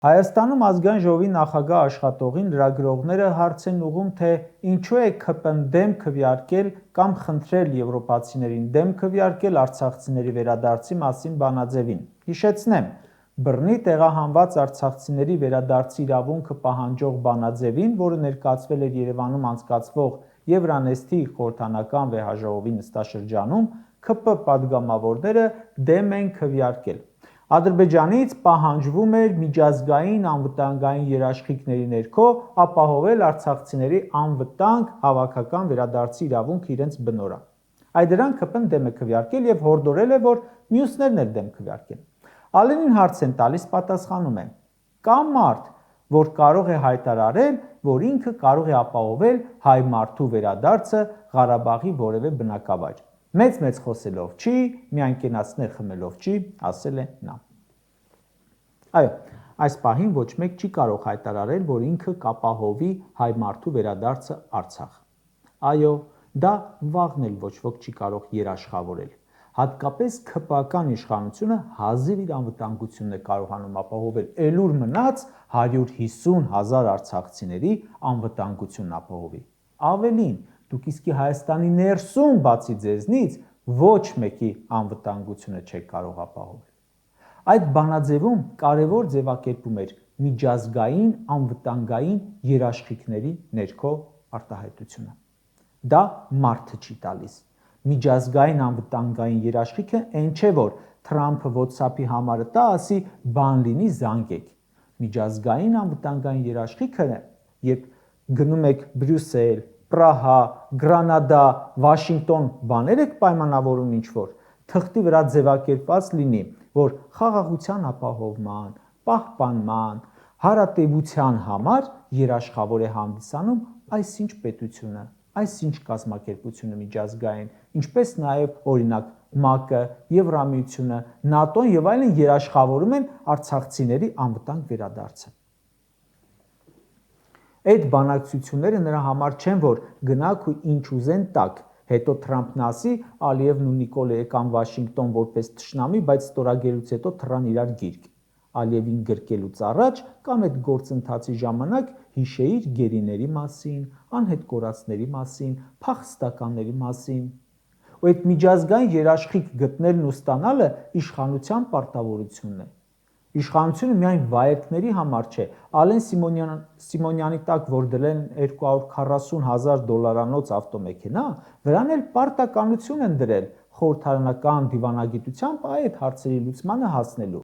Հայաստանում ազգային ժողովի նախագահ աշխատողին լրագրողները հարց են ուղղում, թե ինչու է ՔՊ-ն դեմ քվեարկել կամ խնդրել եվրոպացիներին դեմ քվեարկել արցախցիների վերադարձի մասին բանաձևին։ Հիշեցնեմ, բռնի տեղահանված արցախցիների վերադարձի իրավունքը պահանջող բանաձևին, որը ներկայացվել էր Երևանում անցկացվող Евронեստի խորհրդանական վեհաժողովի նստաշրջանում, ՔՊ պատգամավորները դեմ են քվեարկել։ Ադրբեջանից պահանջվում էր միջազգային անվտանգային երաշխիքների ներքո ապահովել արցախցիների անվտանգ հավաքական վերադարձի իրավունքը իրենց բնօրը։ Այդ դրան ՔՊ-ն դեմ է քվեարկել եւ հորդորել է, որ մյուսներն էլ դեմ քվեարկեն։ Ալենին հարց են տալիս, պատասխանում է. կա մարդ, որ կարող է հայտարարել, որ ինքը կարող է ապահովել հայ մարդու վերադարձը Ղարաբաղի որևէ բնակավայր։ Մեծ խոսելով չի, միայն կենացներ խմելով չի, ասել է նա։ Այո, այս պահին ոչ մեկ չի կարող հայտարարել, որ ինքը կապահովի հայ մարդու վերադարձը Արցախ։ Այո, դա վաղն էլ ոչ ոք չի կարող երաշխավորել։ Հատկապես ՔՊ-ական իշխանությունը հազիվ իր անվտանգությունն է կարողանում ապահովել, էլուր մնաց 150,000 արցախցիների անվտանգությունն ապահովի։ Ավելին, դուք իսկի Հայաստանի ներսում բացի ձեզնից ոչ մեկի անվտանգությունը չեք կարող ապահովել։ Այդ բանաձևում կարևոր ձևակերպում էր միջազգային անվտանգային երաշխիքների ներքո արտահայտությունը։ Դա մարդը չի տալիս։ Միջազգային անվտանգային երաշխիքը այն չէ, որ Թրամփը WhatsApp-ի համարը տա, ասի բան լինի զանգեք։ Միջազգային անվտանգային երաշխիքը, երբ գնում եք Բրյուսել, Պրահա, Գրանադա, Վաշինգտոն բաներ եք պայմանավորում ինչ-որ, թղթի վրա ձևակերպված լինի, որ խաղաղության ապահովման, պահպանման, հարատևության համար երաշխավոր է հանդիսանում այսինչ պետությունը, այսինչ կազմակերպությունը միջազգային, ինչպես նաև օրինակ ՄԱԿ-ը, Եվրամիությունը, ՆԱՏՕ-ն եւ այլն երաշխավորում են արցախցիների անվտանգ վերադարձը։ Այդ բանակցությունները նրա համար չեն, որ գնաք ու ինչ ուզեն տաք, հետո Թրամփն ասի, Ալիևն ու Նիկոլը եկան Վաշինգտոն որպես թշնամի, բայց ստորագրելուց հետո թռան իրար գիրկ։ Ալիևին գրկելուց առաջ կամ այդ գործընթացի ժամանակ հիշեիր գերիների մասին, անհետ կորածների մասին, փախստականների մասին։ Ու այդ միջազգային երաշխիք գտնելն ու ստանալը իշխանության պարտավորությունն է։ Իշխանությունը միայն վայելքների համար չէ, Ալեն Սիմոնյանի տակ, որ դրել են $240,000 ավտոմեքենա, վրան էլ պարտականություն են դրել խորհրդարանական դիվանագիտությամբ այդ հարցերի լուծմանը հասնելու։